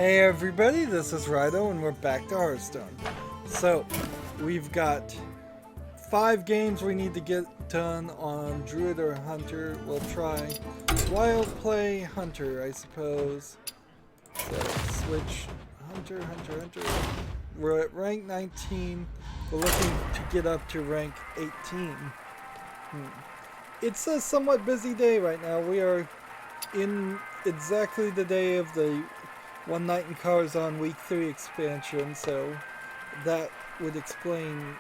Hey everybody, this is Rydo and we're back to Hearthstone. So, we've got 5 games we need to get done on Druid or Hunter. We'll try Wild Play Hunter, I suppose. So, switch Hunter. We're at rank 19. We're looking to get up to rank 18. It's a somewhat busy day right now. We are in exactly the day of the One Night in Karzhan Week 3 expansion, so that would explain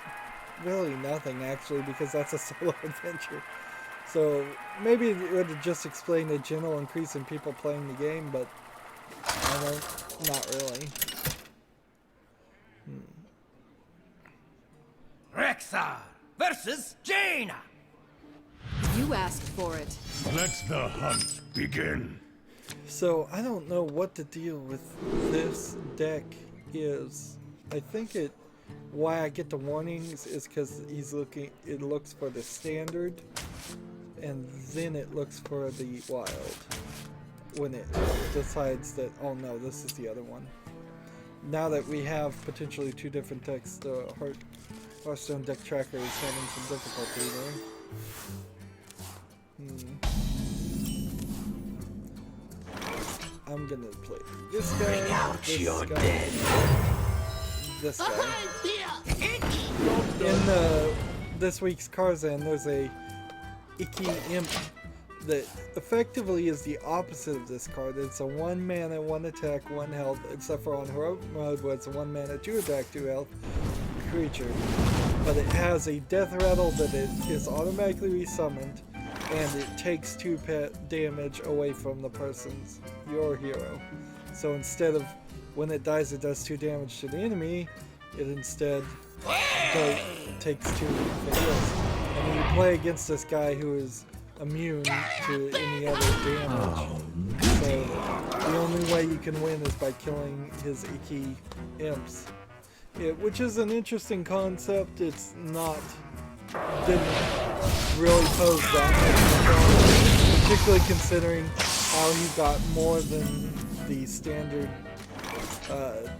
really nothing actually, because that's a solo adventure. So maybe it would have just explained a general increase in people playing the game, but not really. Rexar versus Jaina. You asked for it. Let the hunt begin. So I don't know what the deal with this deck is. I think why I get the warnings is because it looks for the standard and then it looks for the wild when it decides that, oh no, this is the other one. Now that we have potentially 2 different decks, the Hearthstone deck tracker is having some difficulty there. I'm gonna play this guy, this guy. In this week's Karzhan, there's a Icky Imp that effectively is the opposite of this card. It's a 1 mana, 1 attack, 1 health, except for on heroic mode where it's a 1 mana, 2 attack, 2 health creature. But it has a death rattle that it is automatically resummoned, and it takes 2 damage away from your hero. So instead of when it dies it does 2 damage to the enemy, it instead takes 2 for heals. And when you play against this guy who is immune to any other damage, so the only way you can win is by killing his icky imps. Which is an interesting concept. It's didn't really pose that much problem, particularly considering how he got more than the standard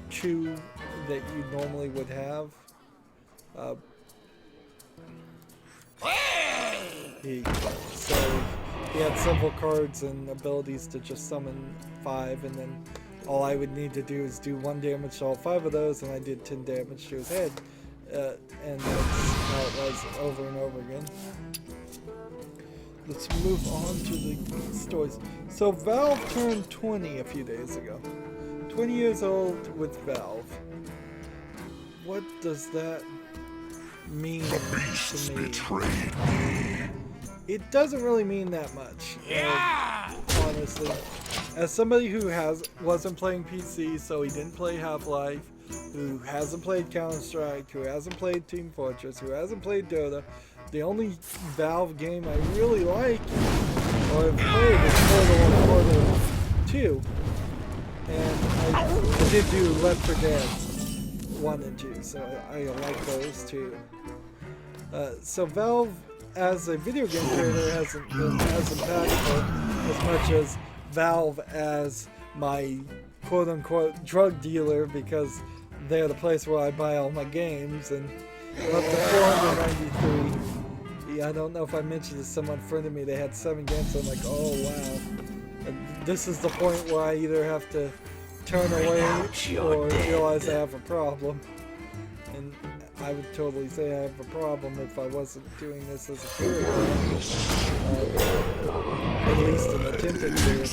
chew that you normally would have. He had several cards and abilities to just summon 5, and then all I would need to do is do 1 damage to all 5 of those, and I did 10 damage to his head. And that's how it was over and over again. Let's move on to the stories. So Valve turned 20 a few days ago. 20 years old with Valve. What does that mean to me? Betrayed me. It doesn't really mean that much, honestly. As somebody who wasn't playing PC, so he didn't play Half-Life, who hasn't played Counter-Strike, who hasn't played Team Fortress, who hasn't played Dota, the only Valve game I really like or have played is Portal and Portal 2. And I did do Left 4 Dead 1 and 2, so I like those too. So Valve as a video game creator hasn't been as impactful as much as Valve as my quote-unquote drug dealer, because they're the place where I buy all my games, and we're up to 493. Yeah, I don't know if I mentioned to someone in front of me they had 7 games, so I'm like, oh wow. And this is the point where I either have to turn away or realize I have a problem. And I would totally say I have a problem if I wasn't doing this as a career. At least an attempted career.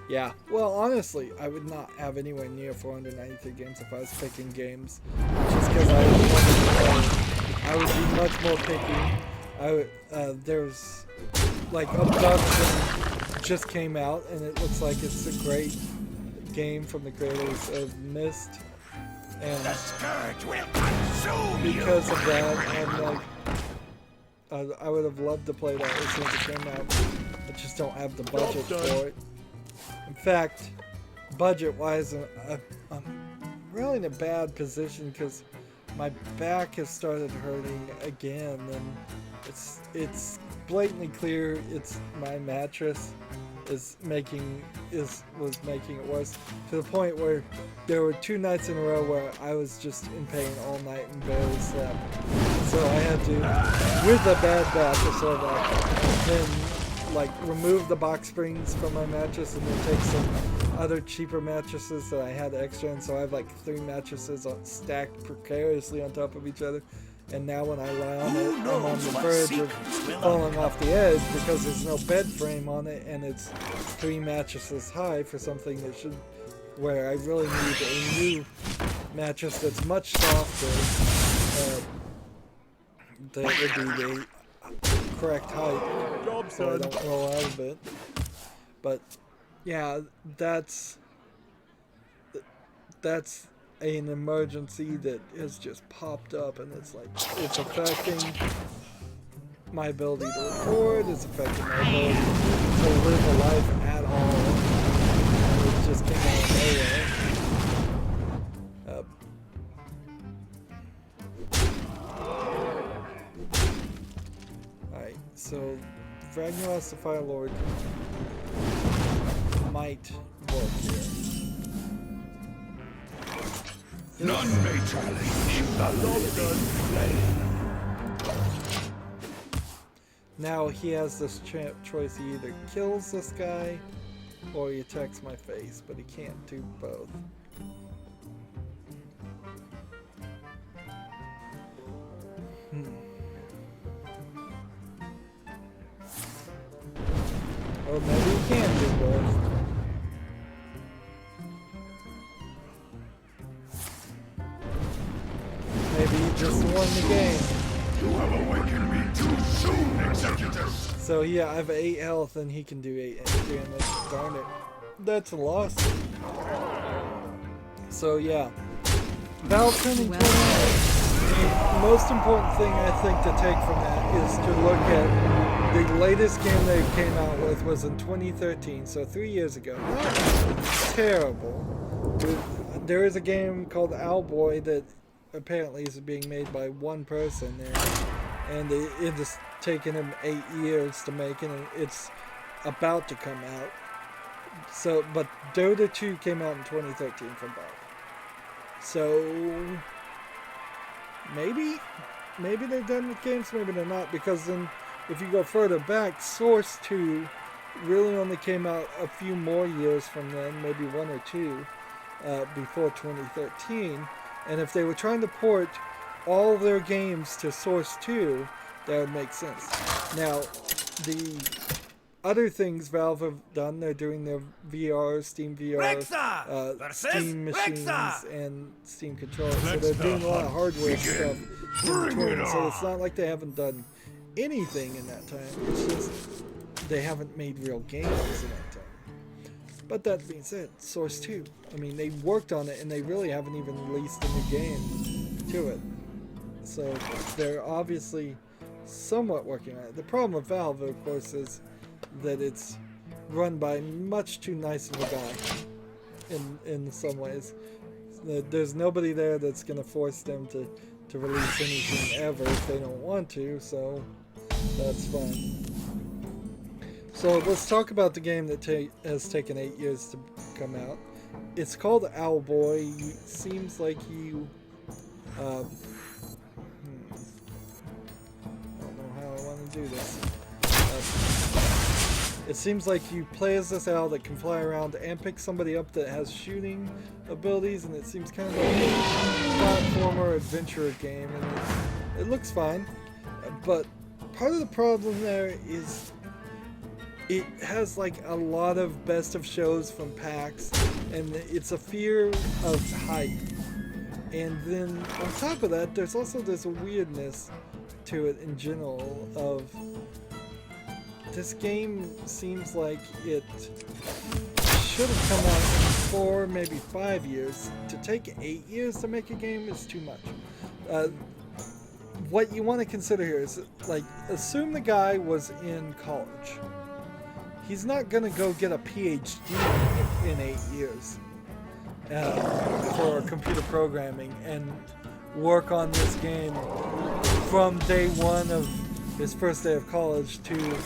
Yeah, well, honestly, I would not have anywhere near 493 games if I was picking games, just because I would be much more picky. There's like Abduction just came out, and it looks like it's a great game from the creators of Myst, and because of that, I would have loved to play that as soon as it came out. I just don't have the budget for it. In fact, budget-wise, I'm really in a bad position because my back has started hurting again, and it's blatantly clear it's my mattress. was making it worse, to the point where there were 2 nights in a row where I was just in pain all night and barely slept. So I had to, with a bad back or so that, then like remove the box springs from my mattress and then take some other cheaper mattresses that I had extra, and so I have like 3 mattresses stacked precariously on top of each other. And now when I lie on it, I'm on the verge of falling off the edge because there's no bed frame on it, and it's 3 mattresses high for something that should, where I really need a new mattress that's much softer, that would be the correct height so I don't roll out of it. But yeah, that's an emergency that has just popped up, and it's like, it's affecting my ability to record, it's affecting my ability to live a life at all. It just came out of nowhere. Alright, so Ragnaros the Fire Lord might work here. None may challenge the living flame. Now he has this choice: he either kills this guy or he attacks my face, but he can't do both. Or maybe he can do both. Maybe he just won the game. You have awakened me too soon, Executor. So yeah, I have 8 health and he can do 8 damage. Darn it. That's a loss. So yeah. Valve turning 29. The most important thing I think to take from that is to look at the latest game they came out with was in 2013, so 3 years ago. Not terrible. There is a game called Owlboy that apparently is being made by one person there, and it has taken him 8 years to make it, and it's about to come out. So, but Dota 2 came out in 2013 from Valve. So maybe they're done with games, maybe they're not, because then if you go further back, Source 2 really only came out a few more years from then, maybe 1 or 2 before 2013. And if they were trying to port all their games to Source 2, that would make sense. Now, the other things Valve have done, they're doing their VR, Steam VR, Steam machines, and Steam controllers. So they're doing a lot of hardware stuff in between. So it's not like they haven't done anything in that time. It's just they haven't made real games in that time. But that being said, Source 2, I mean, they worked on it and they really haven't even released a new game to it. So they're obviously somewhat working on it. The problem with Valve, of course, is that it's run by much too nice of a guy in some ways. There's nobody there that's going to force them to release anything ever if they don't want to, so that's fine. So let's talk about the game that has taken 8 years to come out. It's called Owlboy. Seems like you... I don't know how I want to do this. It seems like you play as this owl that can fly around and pick somebody up that has shooting abilities, and it seems kind of like a platformer adventure game, and it looks fine. But part of the problem there is it has like a lot of best of shows from PAX, and it's a fear of hype. And then on top of that, there's also this weirdness to it in general of this game seems like it should have come out in 4, maybe 5 years. To take 8 years to make a game is too much. What you want to consider here is, like, assume the guy was in college. He's not going to go get a PhD in 8 years for computer programming and work on this game from day one of his first day of college to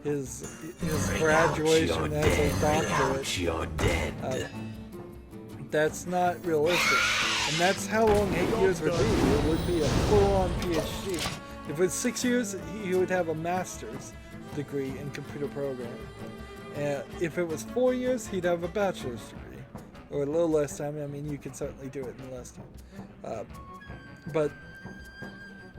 his graduation as a doctorate. You're dead. That's not realistic. And that's how long 8 years would be. It would be a full-on PhD. If it was 6 years, he would have a master's degree in computer programming. And if it was 4 years, he'd have a bachelor's degree. Or a little less time. I mean, you could certainly do it in less time. But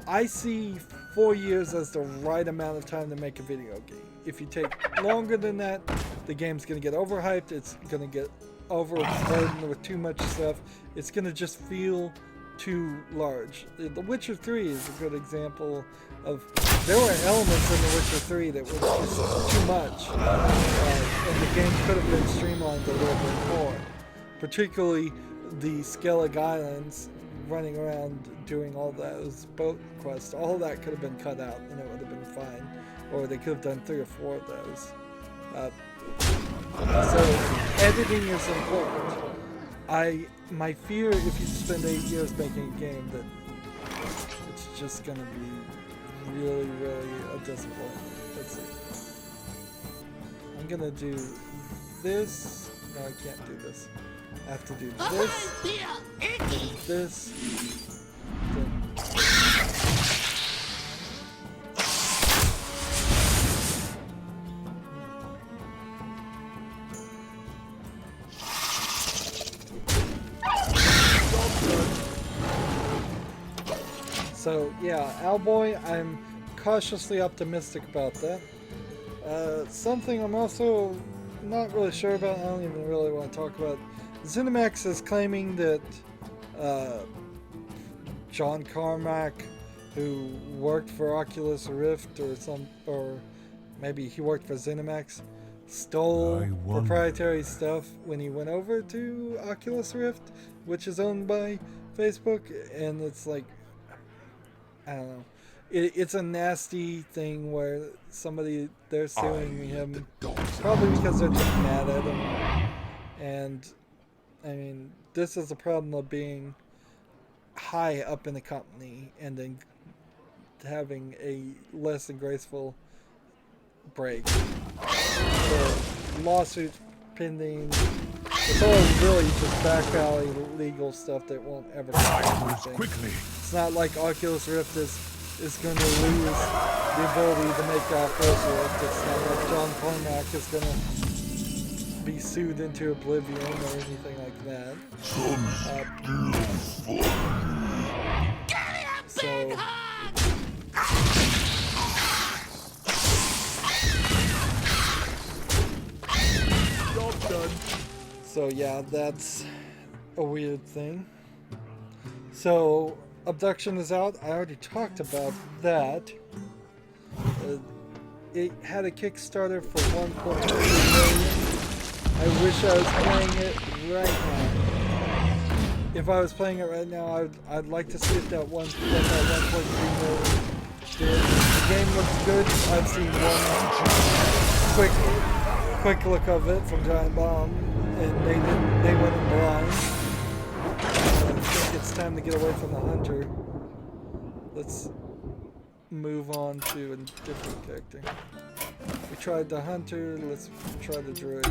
I see 4 years as the right amount of time to make a video game. If you take longer than that, the game's going to get overhyped. It's going to get overburdened with too much stuff. It's going to just feel too large. The Witcher 3 is a good example of, there were elements in The Witcher 3 that were just too much, and the game could have been streamlined a little bit more. Particularly the Skellig Islands, running around doing all those boat quests, all that could have been cut out and it would have been fine. Or they could have done 3 or 4 of those. So editing is important. My fear, if you spend 8 years making a game, that it's just gonna be really, really a disappointment. Let's see. I'm gonna do this. No, I can't do this. I have to do this, then this, then... So yeah, Owlboy, I'm cautiously optimistic about that. Something I'm also not really sure about, I don't even really want to talk about. ZeniMax is claiming that John Carmack, who worked for Oculus Rift or maybe he worked for ZeniMax, stole proprietary stuff when he went over to Oculus Rift, which is owned by Facebook, and it's like, I don't know. It's a nasty thing where they're suing him probably because they're just mad at him. And I mean, this is the problem of being high up in the company and then having a less than graceful break. The lawsuit pending. It's all really just back alley legal stuff that won't ever come to anything. It's not like Oculus Rift is going to lose the ability to make Oculus Rift. It's not like John Carmack is going to be sued into oblivion or anything like that. So yeah, that's a weird thing. So Abduction is out. I already talked about that. It had a Kickstarter for 1.2 million. I wish I was playing it right now. If I was playing it right now, I'd like to see if that 1.3 million did. The game looks good. I've seen one quick look of it from Giant Bomb, and they went in blind. I think it's time to get away from the hunter. Let's move on to a different character. We tried the hunter, let's try the druid.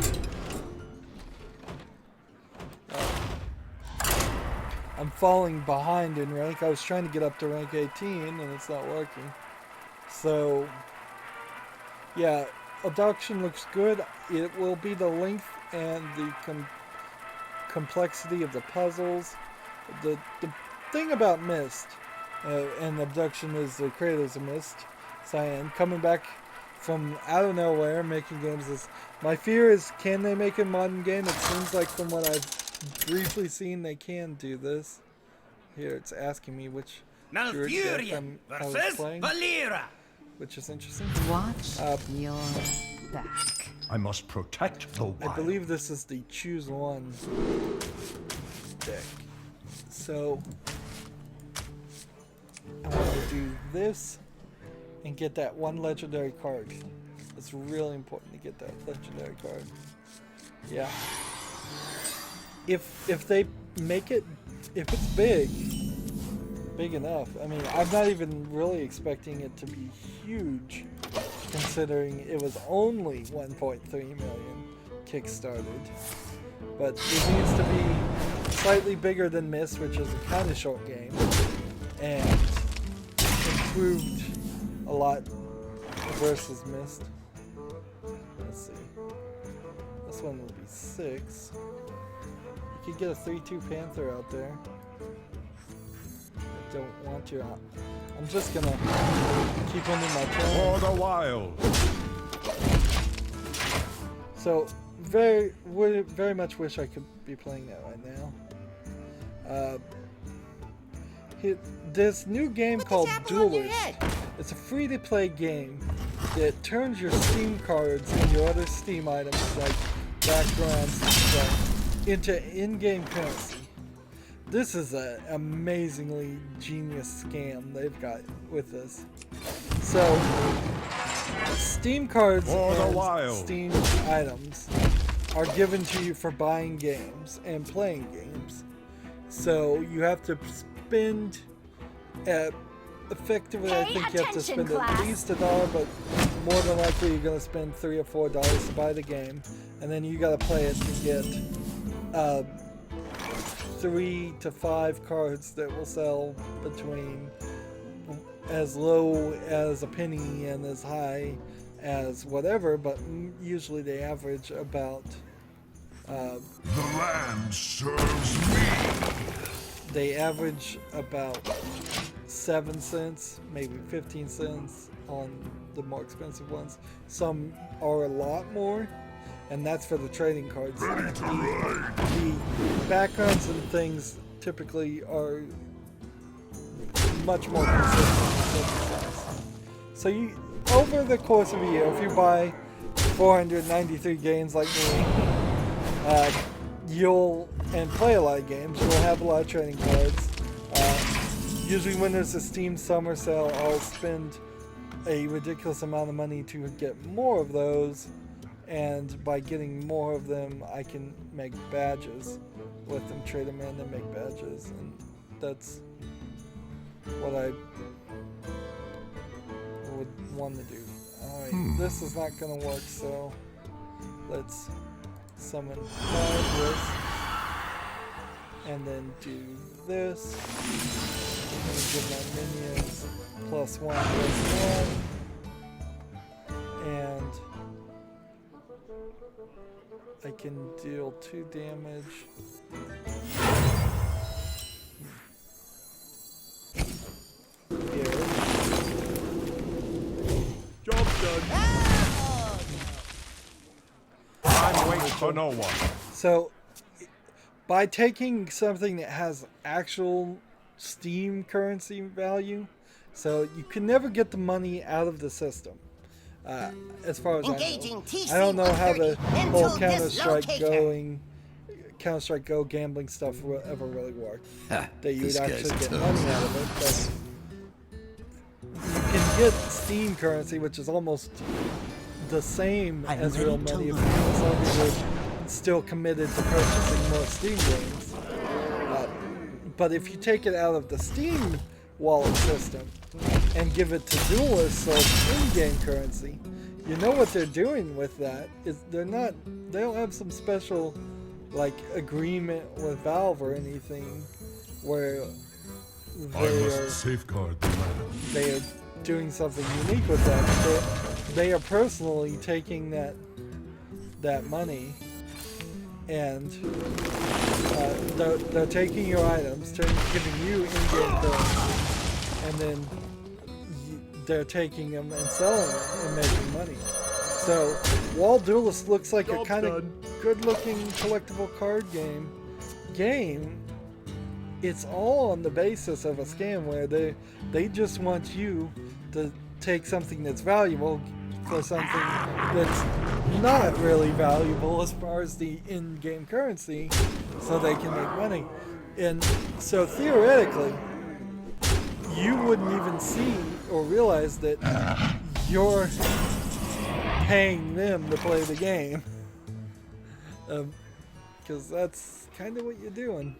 I'm falling behind in rank. I was trying to get up to rank 18 and it's not working. So yeah, Abduction looks good. It will be the length and the complexity of the puzzles. The thing about Myst and Abduction is the creators of Myst, Cyan, coming back from out of nowhere making games. My fear is, can they make a modern game? It seems like from what I've briefly seen, they can do this. Here, it's asking me which druid deck I was playing, which is interesting. Watch your back. I must protect the wild. I believe this is the choose one deck. So I want to do this and get that one legendary card. It's really important to get that legendary card. Yeah. If they make it, if it's big enough. I mean, I'm not even really expecting it to be huge. considering it was only 1.3 million kickstarted. But it needs to be slightly bigger than Myst, which is a kind of short game, and improved a lot versus Myst. Let's see. This one will be 6. You could get a 3-2 Panther out there. I don't want you out. I'm just gonna keep them in my turn. For the wild. So, very much wish I could be playing that right now. This new game called Duelist. It's a free-to-play game that turns your Steam cards and your other Steam items, like backgrounds and stuff, into in-game currency. This is an amazingly genius scam they've got with this. So, Steam cards and Steam items are given to you for buying games and playing games. So you have to spend, effectively I think you have to spend at least $1, but more than likely you're going to spend $3 or $4 to buy the game. And then you got to play it to get 3 to 5 cards that will sell between as low as a penny and as high as whatever, but usually they average about The land serves me. they average about 7 cents, maybe 15 cents on the more expensive ones. Some are a lot more, and that's for the trading cards. The backgrounds and things typically are much more consistent. So you, over the course of a year, if you buy 493 games like me, and play a lot of games, you'll have a lot of trading cards. Usually when there's a Steam summer sale, I'll spend a ridiculous amount of money to get more of those, and by getting more of them, I can make badges with them, trade them in and make badges, and that's what I would want to do. Alright, this is not going to work, so let's summon 5 this, and then do this. I'm going to give my minions +1, +1, and I can deal 2 damage. Here. Job done. Time waits for no one. So, by taking something that has actual Steam currency value, so you can never get the money out of the system. As far as I don't know how the whole Counter-Strike Go gambling stuff will ever really work. That you'd actually get money out of it, but you can get Steam currency, which is almost the same as real money. If some people are still committed to purchasing more Steam games. But if you take it out of the Steam wallet system and give it to Duelist, so it's in-game currency, you know what they're doing with that is they don't have some special like agreement with Valve or anything where Safeguard the land. they are doing something unique with that. They are personally taking that money and they're taking your items, giving you in-game currency, and then they're taking them and selling them and making money. So, while Duelist looks like a kind of good-looking collectible card game, it's all on the basis of a scam where they just want you to take something that's valuable for something that's not really valuable as far as the in-game currency, so they can make money. And so theoretically, you wouldn't even see or realize that you're paying them to play the game, because that's kind of what you're doing.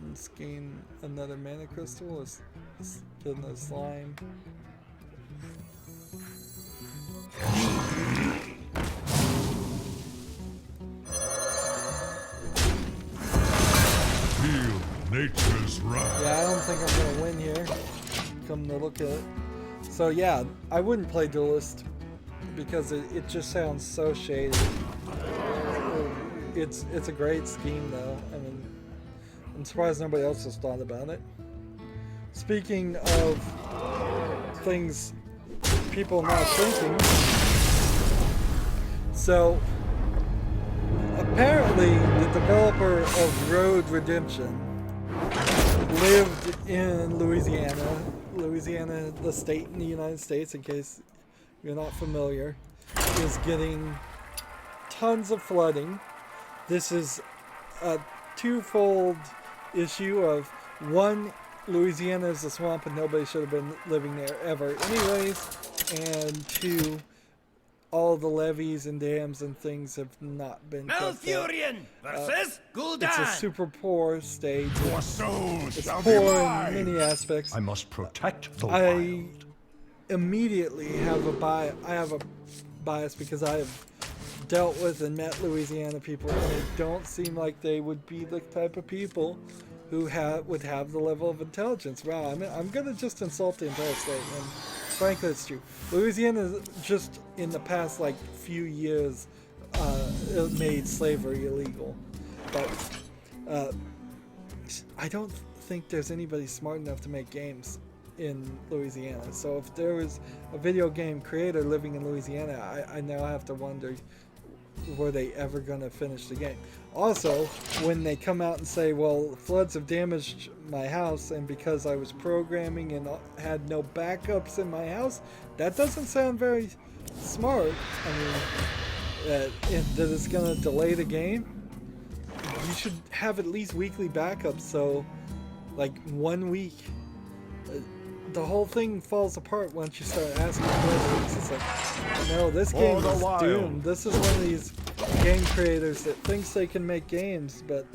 Let's gain another mana crystal. Let's get another slime. come to look at it. So yeah, I wouldn't play Duelist because it just sounds so shady. It's a great scheme though. I mean, I'm surprised nobody else has thought about it. Speaking of things people not thinking, so apparently the developer of Road Redemption lived in Louisiana. Louisiana, the state in the United States, in case you're not familiar, is getting tons of flooding. This is a twofold issue of, one, Louisiana is a swamp and nobody should have been living there ever anyways, and two, all the levees and dams and things have not been kept up. versus Gul'dan. It's a super poor state. Your souls It's shall be poor in mine. many aspects. I must protect the I wild. immediately have a bias because I have dealt with and met Louisiana people, and they don't seem like they would be the type of people who would have the level of intelligence. Wow, I'm gonna just insult the entire state, and frankly, it's true. Louisiana just in the past like few years made slavery illegal, but I don't think there's anybody smart enough to make games in Louisiana. So if there was a video game creator living in Louisiana, I now have to wonder, were they ever going to finish the game? Also, when they come out and say, well, floods have damaged my house, and because I was programming and had no backups in my house, that doesn't sound very smart. I mean, that it's going to delay the game. You should have at least weekly backups, so like 1 week. The whole thing falls apart once you start asking questions. It's like, no, this game is doomed. This is one of these game creators that thinks they can make games, but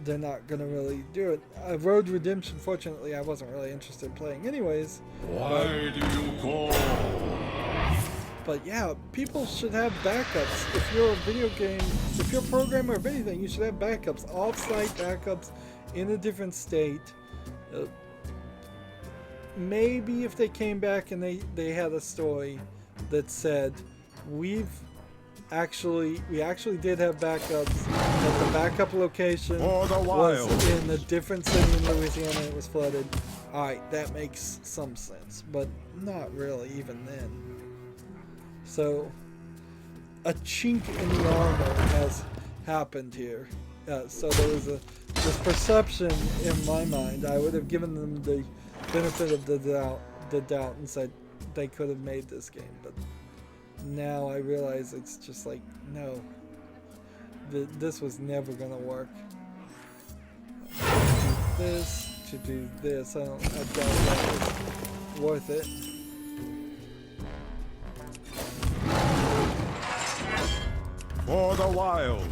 they're not going to really do it. Road Redemption, fortunately, I wasn't really interested in playing anyways. Why do you call? But yeah, people should have backups. If you're a video game, if you're a programmer of anything, you should have backups. Off-site backups in a different state. Maybe if they came back and they had a story that said, we actually did have backups, but the backup location was in a different city in Louisiana and it was flooded. Alright, that makes some sense, but not really even then. So, a chink in the armor has happened here. So there was this perception in my mind. I would have given them the benefit of the doubt and said they could have made this game, but now I realize it's just like, no, this was never gonna work. To do this, I doubt that was worth it. For the wild.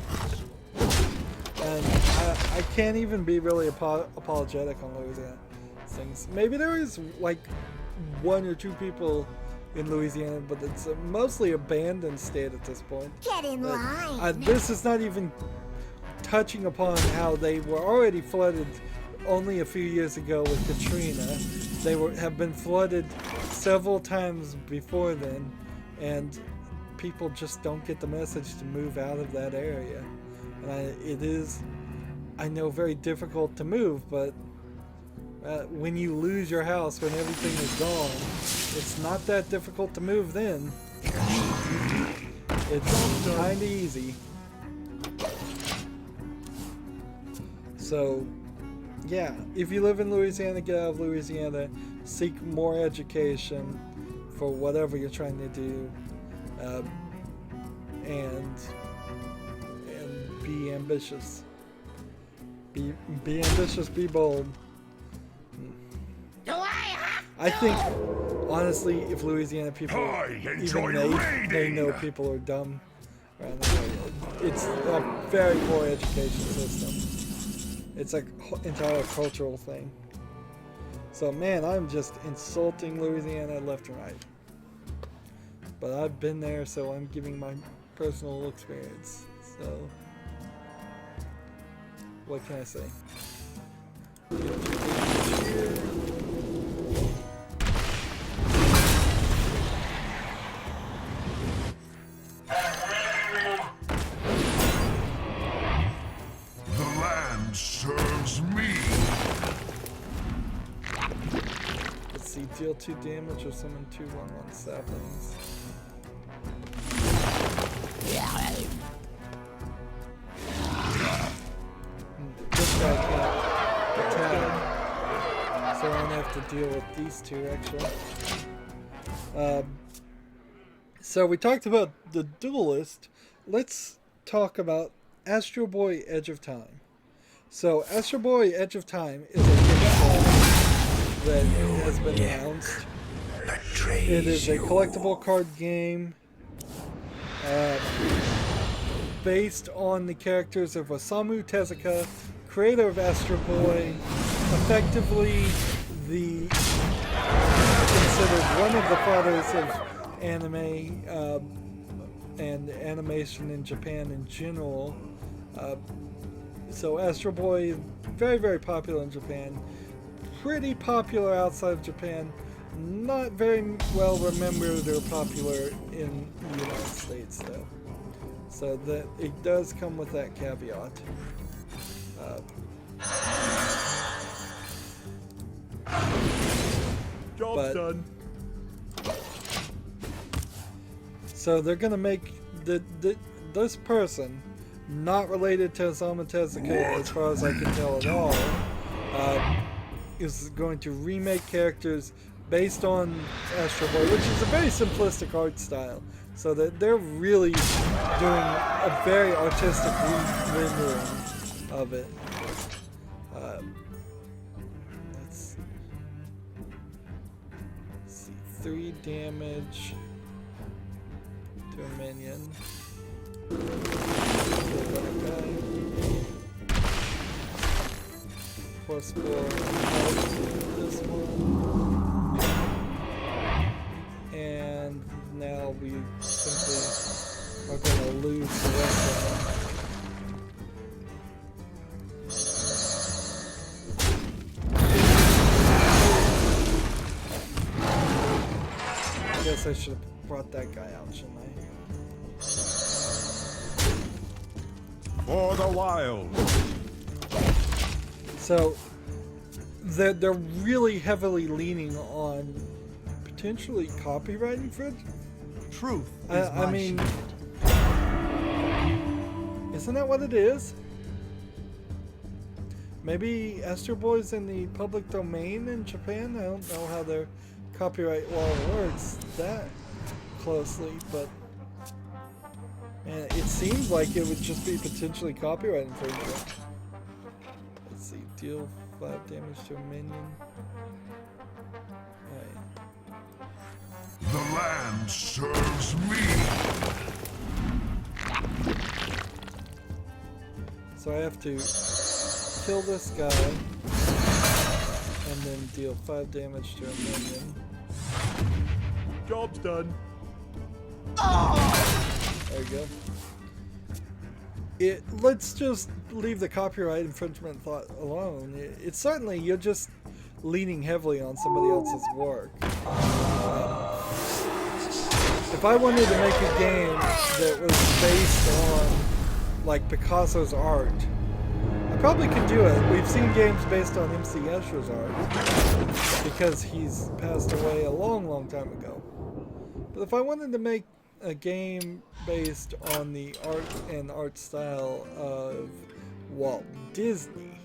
And I can't even be really apologetic on Louisiana things. Maybe there is like 1 or 2 people in Louisiana, but it's a mostly abandoned state at this point. Get in line. This is not even touching upon how they were already flooded only a few years ago with Katrina. They have been flooded several times before then, and people just don't get the message to move out of that area. And it is, I know, very difficult to move, but when you lose your house, when everything is gone, it's not that difficult to move then. It's kind of easy. So, yeah, if you live in Louisiana, get out of Louisiana, seek more education for whatever you're trying to do, and be ambitious. Be ambitious, be bold. I think, honestly, if Louisiana people, even they know people are dumb around that area. It's a very poor education system. It's an entire cultural thing. So, man, I'm just insulting Louisiana left and right. But I've been there, so I'm giving my personal experience. So, what can I say? deal 2 damage or summon 2 1/1 saplings. This guy can't attack, so I'm gonna have to deal with these 2 actually. So we talked about the Duelist. Let's talk about Astro Boy Edge of Time. So Astro Boy Edge of Time is a Kickstarter that has been announced. It is a collectible card game based on the characters of Osamu Tezuka, creator of Astro Boy, effectively considered one of the fathers of anime and animation in Japan in general. So Astro Boy, very, very popular in Japan. Pretty popular outside of Japan. Not very well remembered or popular in the United States, though. So that it does come with that caveat. Job's done. So they're gonna make this person, not related to Osamu Tezuka as far as I can tell at all, is going to remake characters based on Astro Boy, which is a very simplistic art style. So that they're really doing a very artistic rendering of it. Let's see, 3 damage to a minion. Plus 4 this one. And now we simply are going to lose the rest of them. I guess I should have brought that guy out, shouldn't I? For the wild. So they're really heavily leaning on potentially copyright infringement. Truth I mean, isn't that what it is? Maybe Astro Boy's in the public domain in Japan. I don't know how their copyright law works that closely, but man, it seems like it would just be potentially copyright infringement. Let's see, deal 5 damage to a minion. Alright. The land serves me. So I have to kill this guy and then deal 5 damage to a minion. Job's done. There you go. Let's just leave the copyright infringement thought alone. It's certainly, you're just leaning heavily on somebody else's work. If I wanted to make a game that was based on like Picasso's art, I probably could do it. We've seen games based on MC Escher's art because he's passed away a long, long time ago. But if I wanted to make a game based on the art and art style of Walt Disney,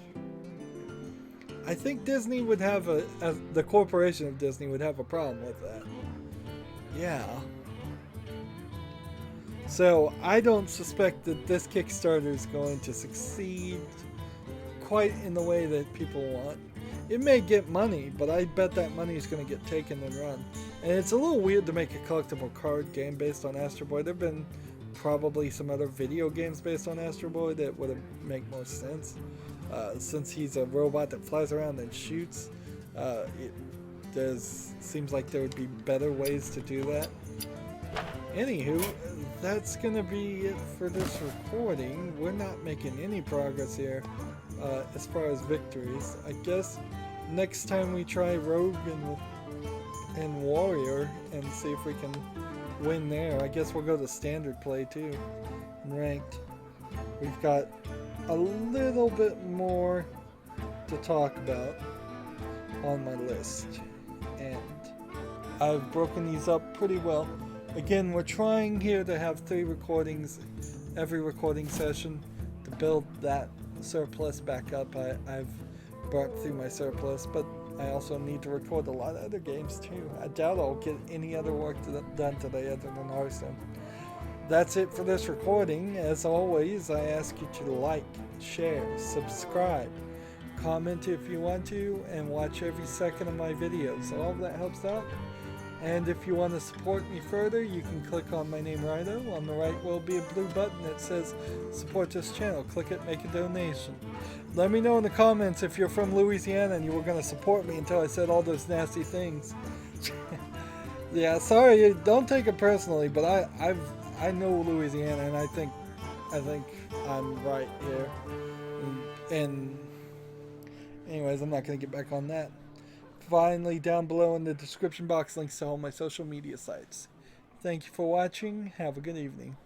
I think Disney would have the corporation of Disney would have a problem with that. Yeah. So I don't suspect that this Kickstarter is going to succeed quite in the way that people want. It may get money, but I bet that money is going to get taken and run. And it's a little weird to make a collectible card game based on Astro Boy. There have been probably some other video games based on Astro Boy that would make more sense. Since he's a robot that flies around and shoots, seems like there would be better ways to do that. Anywho, that's going to be it for this recording. We're not making any progress here as far as victories. I guess next time we try Rogue and Warrior and see if we can win there. I guess we'll go to standard play too, and ranked. We've got a little bit more to talk about on my list. And I've broken these up pretty well. Again, we're trying here to have 3 recordings every recording session to build that surplus back up. I've burnt through my surplus, but I also need to record a lot of other games too. I doubt I'll get any other work done today other than Hearthstone. That's it for this recording. As always, I ask you to like, share, subscribe, comment if you want to, and watch every second of my videos. All of that helps out. And if you want to support me further, you can click on my name, Rydo. On the right will be a blue button that says support this channel. Click it, make a donation. Let me know in the comments if you're from Louisiana and you were going to support me until I said all those nasty things. Yeah, sorry, don't take it personally, but I know Louisiana, and I think I'm right here. And anyways, I'm not going to get back on that. Finally, down below in the description box, links to all my social media sites. Thank you for watching. Have a good evening.